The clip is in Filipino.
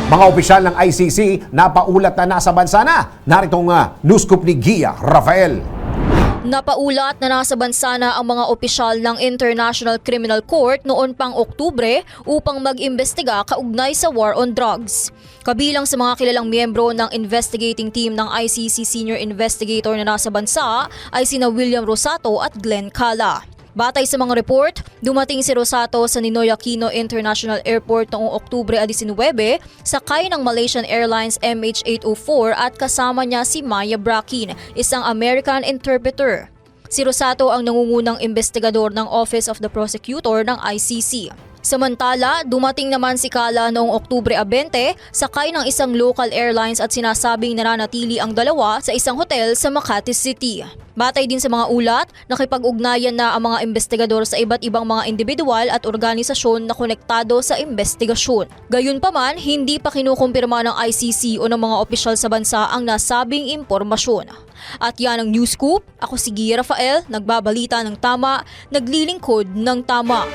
Mga opisyal ng ICC napaulat na nasa bansa na. Naritong news scoop ni Gia Rafael. Napaulat na nasa bansa na ang mga opisyal ng International Criminal Court noon pang Oktubre upang mag-imbestiga kaugnay sa war on drugs. Kabilang sa mga kilalang miyembro ng investigating team ng ICC Senior Investigator na nasa bansa ay sina William Rosato at Glenn Cala. Batay sa mga report, dumating si Rosato sa Ninoy Aquino International Airport noong Oktubre 19 sakay ng Malaysian Airlines MH804 at kasama niya si Maya Brakin, isang American interpreter. Si Rosato ang nangungunang investigador ng Office of the Prosecutor ng ICC. Samantala, dumating naman si Cala noong Oktubre 20, sakay ng isang local airlines at sinasabing nananatili ang dalawa sa isang hotel sa Makati City. Batay din sa mga ulat, nakipag-ugnayan na ang mga investigador sa iba't ibang mga individual at organisasyon na konektado sa investigasyon. Gayunpaman, hindi pa kinukumpirma ng ICC o ng mga opisyal sa bansa ang nasabing impormasyon. At yan ang News Scoop. Ako si Gia Rafael, nagbabalita ng tama, naglilingkod ng tama.